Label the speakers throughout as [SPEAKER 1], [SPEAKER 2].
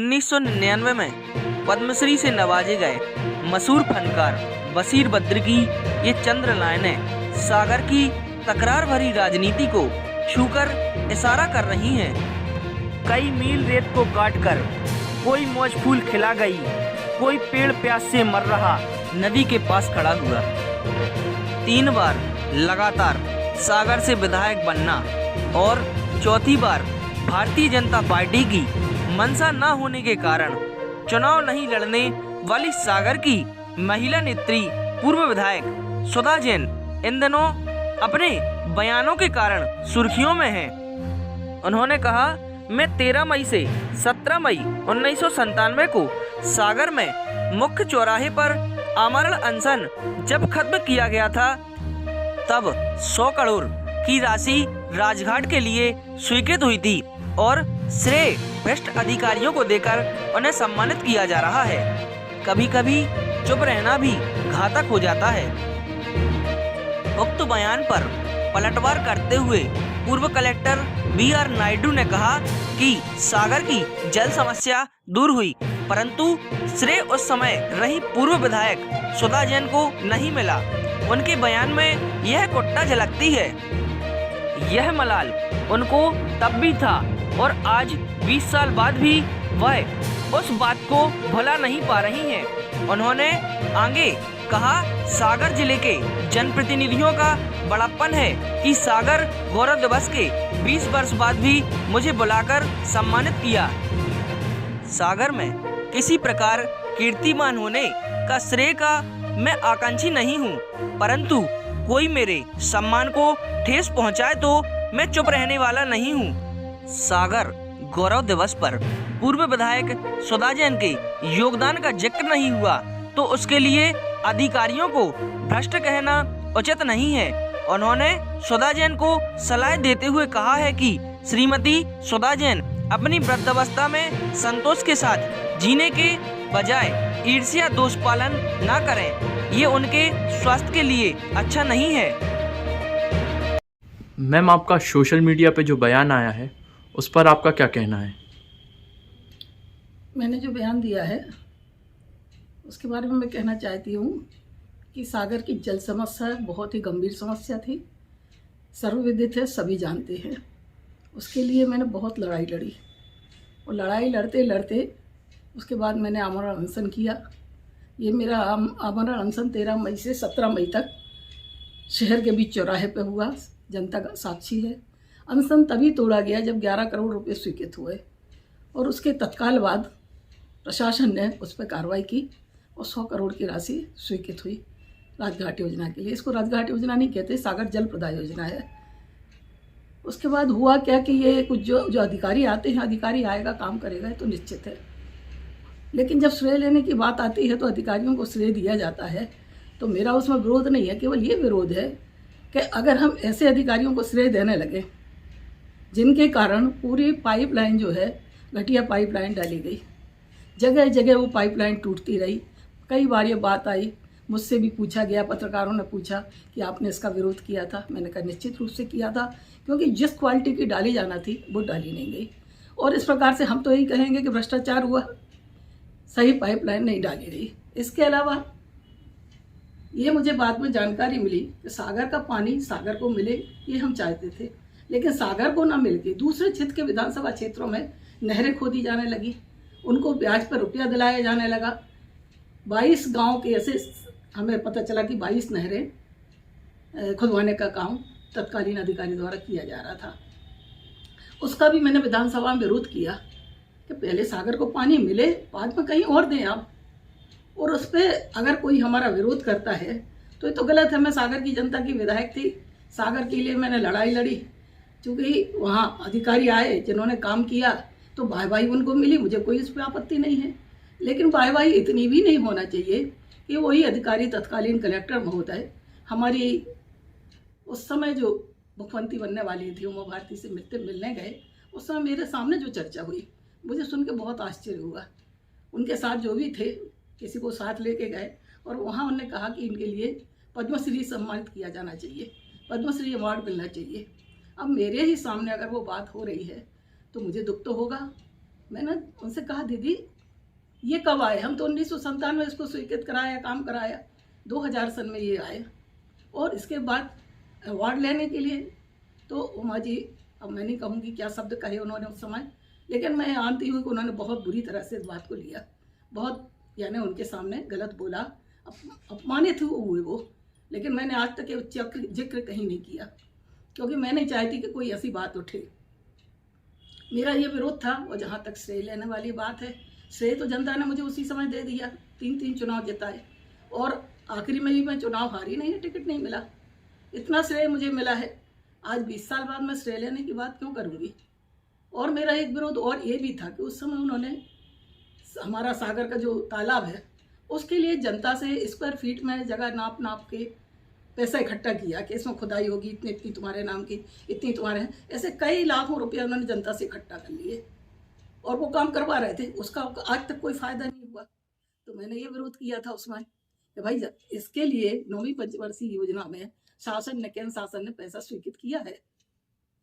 [SPEAKER 1] 1999 में पद्मश्री से नवाजे गए मशहूर फनकार बशीर बद्र की ये चंद्र लाइनें सागर की तकरार भरी राजनीति को छूकर इशारा कर रही हैं। कई मील रेत को काटकर कोई मौज फूल खिला गई, कोई पेड़ प्यास से मर रहा नदी के पास खड़ा हुआ। 3 बार लगातार सागर से विधायक बनना और चौथी बार भारतीय जनता पार्टी की मंशा न होने के कारण चुनाव नहीं लड़ने वाली सागर की महिला नेत्री पूर्व विधायक सुधा जैन इन दिनों अपने बयानों के कारण सुर्खियों में हैं। उन्होंने कहा, मैं 13 मई से 17 मई 1997 को सागर में मुख्य चौराहे पर आमरण अनशन जब खत्म किया गया था, तब 100 करोड़ की राशि राजघाट के लिए स्वीकृत हुई थी और श्रेय भ्रष्ट अधिकारियों को देकर उन्हें सम्मानित किया जा रहा है। कभी कभी चुप रहना भी घातक हो जाता है। उक्त बयान पर पलटवार करते हुए पूर्व कलेक्टर BR नायडू ने कहा कि सागर की जल समस्या दूर हुई, परंतु श्रेय उस समय रही पूर्व विधायक सुधा जैन को नहीं मिला। उनके बयान में यह कुट्टा झलकती है। यह मलाल उनको तब भी था और आज 20 साल बाद भी वह उस बात को भुला नहीं पा रही हैं। उन्होंने आगे कहा, सागर जिले के जनप्रतिनिधियों का बड़प्पन है कि सागर गौरव दिवस के 20 वर्ष बाद भी मुझे बुलाकर सम्मानित किया। सागर में किसी प्रकार कीर्तिमान होने का श्रेय का मैं आकांक्षी नहीं हूँ, परंतु कोई मेरे सम्मान को ठेस पहुँचाए तो मैं चुप रहने वाला नहीं हूँ। सागर गौरव दिवस पर पूर्व विधायक सुधा जैन के योगदान का जिक्र नहीं हुआ तो उसके लिए अधिकारियों को भ्रष्ट कहना उचित नहीं है। उन्होंने सुधा जैन को सलाह देते हुए कहा है कि श्रीमती सुधा जैन अपनी वृद्धावस्था में संतोष के साथ जीने के बजाय ईर्ष्या दोष पालन न करें, ये उनके स्वास्थ्य के लिए अच्छा नहीं है।
[SPEAKER 2] मैम, आपका सोशल मीडिया पे जो बयान आया है उस पर आपका क्या कहना है?
[SPEAKER 3] मैंने जो बयान दिया है उसके बारे में मैं कहना चाहती हूँ कि सागर की जल समस्या बहुत ही गंभीर समस्या थी, सर्वविदित है, सभी जानते हैं। उसके लिए मैंने बहुत लड़ाई लड़ी और लड़ाई लड़ते लड़ते उसके बाद मैंने आमरण अनशन किया। ये मेरा आमरण अनशन 13 मई से 17 मई तक शहर के बीच चौराहे पे हुआ, जनता का साक्षी है। अनशन तभी तोड़ा गया जब 11 करोड़ रुपए स्वीकृत हुए और उसके तत्काल बाद प्रशासन ने उस पर कार्रवाई की और 100 करोड़ की राशि स्वीकृत हुई राजघाट योजना के लिए। इसको राजघाट योजना नहीं कहते, सागर जल प्रदाय योजना है। उसके बाद हुआ क्या कि ये कुछ जो अधिकारी आते हैं, अधिकारी आएगा काम करेगा, ये तो निश्चित है, लेकिन जब श्रेय लेने की बात आती है तो अधिकारियों को श्रेय दिया जाता है। तो मेरा उसमें विरोध नहीं है, केवल ये विरोध है कि अगर हम ऐसे अधिकारियों को श्रेय देने लगे जिनके कारण पूरी पाइपलाइन जो है घटिया पाइपलाइन डाली गई, जगह जगह वो पाइपलाइन टूटती रही। कई बार ये बात आई, मुझसे भी पूछा गया, पत्रकारों ने पूछा कि आपने इसका विरोध किया था। मैंने कहा निश्चित रूप से किया था, क्योंकि जिस क्वालिटी की डाली जाना थी वो डाली नहीं गई। और इस प्रकार से हम तो यही कहेंगे कि भ्रष्टाचार हुआ, सही पाइपलाइन नहीं डाली रही। इसके अलावा ये मुझे बाद में जानकारी मिली कि सागर का पानी सागर को मिले, ये हम चाहते थे, लेकिन सागर को ना मिल के दूसरे क्षेत्र के विधानसभा क्षेत्रों में नहरें खोदी जाने लगी, उनको ब्याज पर रुपया दिलाया जाने लगा। 22 गांव के ऐसे हमें पता चला कि 22 नहरें खुदवाने का काम तत्कालीन अधिकारी द्वारा किया जा रहा था। उसका भी मैंने विधानसभा में विरोध किया कि पहले सागर को पानी मिले, बाद में कहीं और दें आप। और उस पर अगर कोई हमारा विरोध करता है तो ये तो गलत है। मैं सागर की जनता की विधायक थी, सागर के लिए मैंने लड़ाई लड़ी, क्योंकि वहाँ अधिकारी आए जिन्होंने काम किया तो वाहवाही उनको मिली, मुझे कोई इस पर आपत्ति नहीं है। लेकिन वाहवाही इतनी भी नहीं होना चाहिए कि वही अधिकारी तत्कालीन कलेक्टर महोदय हमारी उस समय जो मुख्यमंत्री बनने वाली थी उमा भारती से मिलने गए, उस समय मेरे सामने जो चर्चा हुई मुझे सुन के बहुत आश्चर्य हुआ। उनके साथ जो भी थे किसी को साथ लेके गए और वहाँ उन्होंने कहा कि इनके लिए पद्मश्री सम्मानित किया जाना चाहिए, पद्मश्री अवार्ड मिलना चाहिए। अब मेरे ही सामने अगर वो बात हो रही है तो मुझे दुख तो होगा, मैंने उनसे कहा दीदी ये कब आए? हम तो 1997 में इसको स्वीकृत कराया, काम कराया, 2000 सन में ये आए। और इसके बाद अवार्ड लेने के लिए तो उमा जी, अब मैं नहीं कहूँगी क्या शब्द कहे उन्होंने उस समय, लेकिन मैं जानती हूँ कि उन्होंने बहुत बुरी तरह से इस बात को लिया, बहुत यानी उनके सामने गलत बोला, अपमानित हुए वो। लेकिन मैंने आज तक ये जिक्र कहीं नहीं किया, क्योंकि मैं नहीं चाहती कि कोई ऐसी बात उठे। मेरा ये विरोध था। और जहाँ तक श्रेय लेने वाली बात है, श्रेय तो जनता ने मुझे उसी समय दे दिया, 3 चुनाव जिताए, और आखिरी में भी मैं चुनाव हारी नहीं, टिकट नहीं मिला, इतना श्रेय मुझे मिला है। आज 20 साल बाद मैं श्रेय लेने की बात क्यों करूँगी? और मेरा एक विरोध और ये भी था कि उस समय उन्होंने हमारा सागर का जो तालाब है उसके लिए जनता से स्क्वायर फीट में जगह नाप के पैसा इकट्ठा किया कि इसमें खुदाई होगी, इतनी तुम्हारे नाम की, इतनी तुम्हारे हैं, ऐसे कई लाखों रुपये उन्होंने जनता से इकट्ठा कर लिए और वो काम करवा रहे थे। उसका आज तक कोई फायदा नहीं हुआ। तो मैंने ये विरोध किया था उसमें कि भाई इसके लिए 9वीं पंचवर्षीय योजना में शासन ने, केंद्र शासन ने पैसा स्वीकृत किया है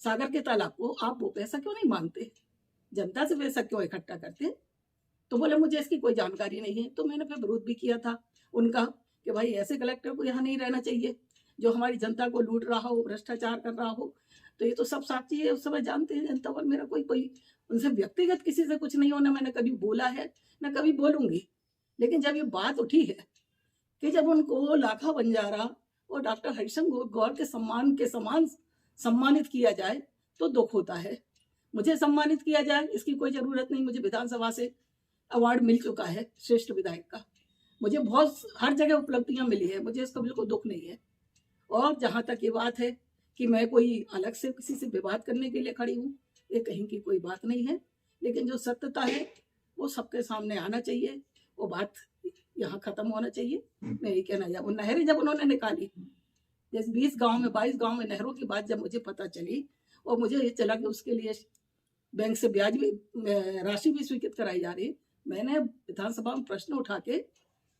[SPEAKER 3] सागर के तालाब को, आप वो पैसा क्यों नहीं मांगते, जनता से पैसा क्यों इकट्ठा करते? तो बोले मुझे इसकी कोई जानकारी नहीं है। तो मैंने फिर विरोध भी किया था उनका कि भाई ऐसे कलेक्टर को यहाँ नहीं रहना चाहिए जो हमारी जनता को लूट रहा हो, भ्रष्टाचार कर रहा हो। तो ये तो सब साक्षी है, उस समय जानते हैं जनता। पर मेरा कोई उनसे व्यक्तिगत किसी से कुछ नहीं होना, मैंने कभी बोला है न कभी बोलूंगी। लेकिन जब ये बात उठी है कि जब उनको लाखा बंजारा और डॉक्टर हरिशंकर गौर के समान सम्मानित किया जाए तो दुख होता है। मुझे सम्मानित किया जाए इसकी कोई ज़रूरत नहीं, मुझे विधानसभा से अवार्ड मिल चुका है श्रेष्ठ विधायक का, मुझे बहुत हर जगह उपलब्धियां मिली है, मुझे इसका बिल्कुल दुख नहीं है। और जहाँ तक ये बात है कि मैं कोई अलग से किसी से विवाद करने के लिए खड़ी हूँ, ये कहीं की कोई बात नहीं है। लेकिन जो सत्यता है वो सबके सामने आना चाहिए, वो बात यहाँ ख़त्म होना चाहिए। मैं ये कहना चाहूँ, वो नहरें जब उन्होंने निकाली, जैसे 20 गाँव में 22 गाँव में नहरों की बात जब मुझे पता चली और मुझे ये चला कि उसके लिए बैंक से ब्याज भी राशि भी स्वीकृत कराई जा रही, मैंने विधानसभा में प्रश्न उठा के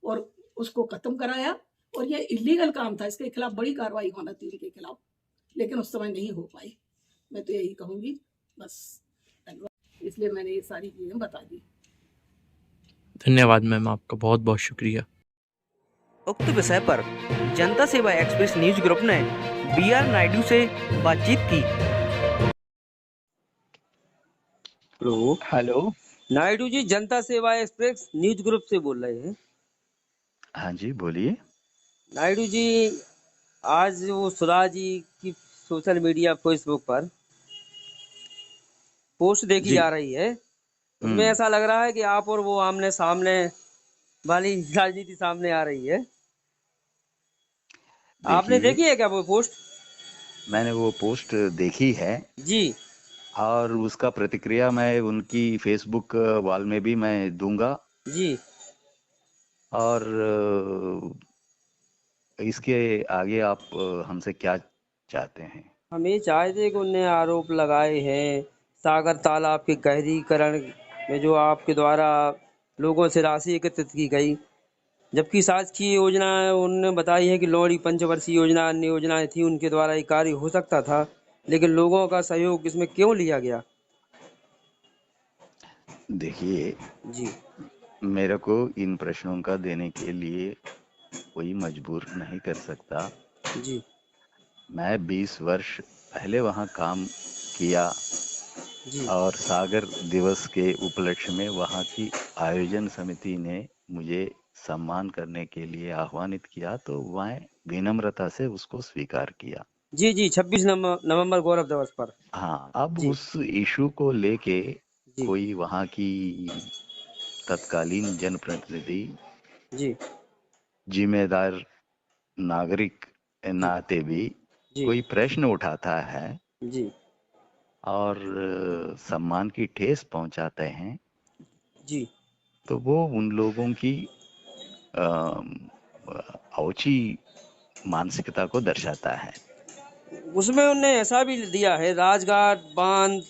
[SPEAKER 3] और उसको खत्म कराया। और ये इलीगल काम था, इसके खिलाफ बड़ी कार्रवाई होना थी इनके खिलाफ, लेकिन उस समय नहीं हो पाई। मैं तो यही कहूँगी, बस धन्यवाद। इसलिए मैंने ये सारी चीज़ें बता दी।
[SPEAKER 2] धन्यवाद मैम, आपका बहुत बहुत शुक्रिया।
[SPEAKER 1] उक्त विषय पर जनता सेवा एक्सप्रेस न्यूज ग्रुप ने BR नायडू से बातचीत की।
[SPEAKER 4] हेलो,
[SPEAKER 5] नायडू जी, जनता सेवा एक्सप्रेस न्यूज ग्रुप से बोल रहे हैं।
[SPEAKER 4] हाँ जी बोलिए।
[SPEAKER 5] नायडू जी, आज वो सुधा जी की सोशल मीडिया फेसबुक पर पोस्ट देखी
[SPEAKER 4] जी
[SPEAKER 5] जा रही है, उसमें ऐसा लग रहा है कि आप और वो आमने सामने वाली राजनीति सामने आ रही है। आपने
[SPEAKER 4] देखिए,
[SPEAKER 5] देखी है क्या वो पोस्ट?
[SPEAKER 4] मैंने वो पोस्ट देखी है
[SPEAKER 5] जी
[SPEAKER 4] और उसका प्रतिक्रिया मैं उनकी फेसबुक वॉल में भी मैं दूंगा।
[SPEAKER 5] जी।
[SPEAKER 4] और इसके आगे आप हमसे क्या चाहते हैं?
[SPEAKER 5] हम ये चाहते कि उनने आरोप लगाए हैं सागर तालाब के गहरीकरण में जो आपके द्वारा लोगों से राशि एकत्रित की गई, जबकि शासकीय योजना उन्होंने बताई है कि लोहड़ी पंचवर्षीय योजना, अन्य योजनाएं थी, उनके द्वारा ये कार्य हो सकता था, लेकिन लोगों का सहयोग इसमें क्यों लिया गया?
[SPEAKER 4] देखिए,
[SPEAKER 5] जी
[SPEAKER 4] मेरे को इन प्रश्नों का देने के लिए कोई मजबूर नहीं कर सकता।
[SPEAKER 5] जी
[SPEAKER 4] मैं 20 वर्ष पहले वहाँ काम किया
[SPEAKER 5] जी
[SPEAKER 4] और सागर दिवस के उपलक्ष्य में वहाँ की आयोजन समिति ने मुझे सम्मान करने के लिए आह्वानित किया, तो मैं विनम्रता से उसको स्वीकार किया।
[SPEAKER 5] जी जी 26 नवंबर गौरव दिवस पर।
[SPEAKER 4] हाँ, अब
[SPEAKER 5] जी
[SPEAKER 4] उस इशू को लेके
[SPEAKER 5] जी
[SPEAKER 4] कोई वहाँ की तत्कालीन जनप्रतिनिधि,
[SPEAKER 5] जी
[SPEAKER 4] जिम्मेदार नागरिक नाते भी
[SPEAKER 5] जी
[SPEAKER 4] कोई प्रश्न उठाता है
[SPEAKER 5] जी
[SPEAKER 4] और सम्मान की ठेस पहुंचाते हैं,
[SPEAKER 5] जी
[SPEAKER 4] तो वो उन लोगों की औची मानसिकता को दर्शाता है।
[SPEAKER 5] उसमें उनने ऐसा भी दिया है, राजघाट बांध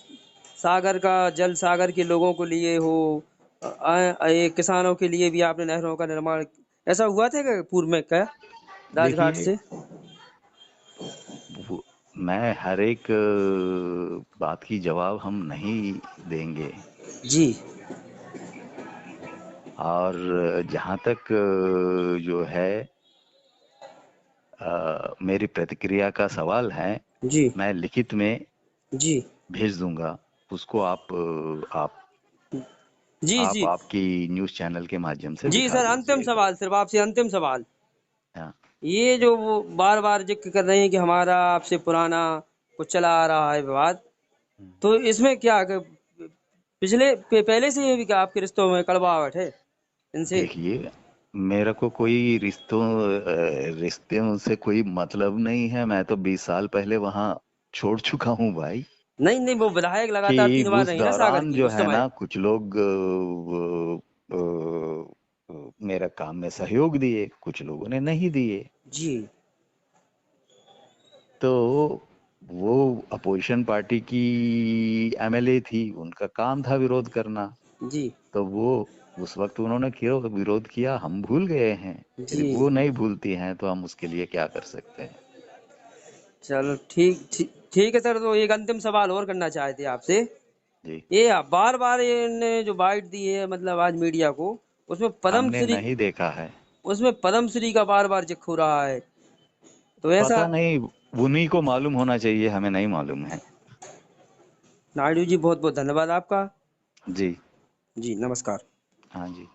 [SPEAKER 5] सागर का जल सागर के लोगों को लिए हो, किसानों के लिए भी आपने नहरों का निर्माण, ऐसा हुआ था क्या पूर्व में क्या राजघाट
[SPEAKER 4] देखिए,
[SPEAKER 5] से?
[SPEAKER 4] मैं हर एक बात की जवाब हम नहीं देंगे,
[SPEAKER 5] जी
[SPEAKER 4] और जहाँ तक जो है मेरी प्रतिक्रिया का सवाल है,
[SPEAKER 5] जी
[SPEAKER 4] मैं लिखित में
[SPEAKER 5] जी
[SPEAKER 4] भेज दूंगा उसको।
[SPEAKER 5] जी
[SPEAKER 4] आप
[SPEAKER 5] जी
[SPEAKER 4] आपकी न्यूज़ चैनल के माध्यम से
[SPEAKER 5] जी
[SPEAKER 4] दिखा
[SPEAKER 5] सर, अंतिम
[SPEAKER 4] दीजिएगा।
[SPEAKER 5] सवाल, सिर्फ आपसे अंतिम सवाल।
[SPEAKER 4] हाँ,
[SPEAKER 5] ये जो वो बार बार जिक्र कर रहे हैं कि हमारा आपसे पुराना कुछ चला आ रहा है विवाद, तो इसमें क्या पहले से भी क्या आपके रिश्तों में कड़वाहट है इनसे?
[SPEAKER 4] देखिए, मेरा को कोई रिश्तों से कोई मतलब नहीं है। मैं तो 20 साल पहले वहां छोड़ चुका हूँ भाई।
[SPEAKER 5] नहीं नहीं, वो विधायक लगातार
[SPEAKER 4] कि
[SPEAKER 5] 3 बार
[SPEAKER 4] उस
[SPEAKER 5] रही ना सागर
[SPEAKER 4] दौरान
[SPEAKER 5] की
[SPEAKER 4] जो
[SPEAKER 5] उस
[SPEAKER 4] है
[SPEAKER 5] समय।
[SPEAKER 4] ना, कुछ लोग मेरा काम में सहयोग दिए, कुछ लोगों ने नहीं दिए।
[SPEAKER 5] जी
[SPEAKER 4] तो वो अपोजिशन पार्टी की एमएलए थी, उनका काम था विरोध करना।
[SPEAKER 5] जी
[SPEAKER 4] तो वो उस वक्त उन्होंने क्यों विरोध किया, हम भूल गए हैं। यदि
[SPEAKER 5] जी
[SPEAKER 4] वो नहीं भूलती हैं तो हम उसके लिए क्या कर सकते हैं।
[SPEAKER 5] चलो ठीक है सर। तो एक अंतिम सवाल और करना चाहते आपसे।
[SPEAKER 4] जी,
[SPEAKER 5] ये बार बार इन्होंने जो बाइट दी है मतलब आज मीडिया को, उसमें
[SPEAKER 4] हमने नहीं देखा है।
[SPEAKER 5] पद्म श्री का बार बार जिक्र हो रहा है, तो ऐसा?
[SPEAKER 4] पता नहीं, उन्हीं को मालूम होना चाहिए, हमें नहीं मालूम है।
[SPEAKER 5] नायडू जी बहुत बहुत धन्यवाद आपका।
[SPEAKER 4] जी,
[SPEAKER 5] जी नमस्कार।
[SPEAKER 4] हाँ जी।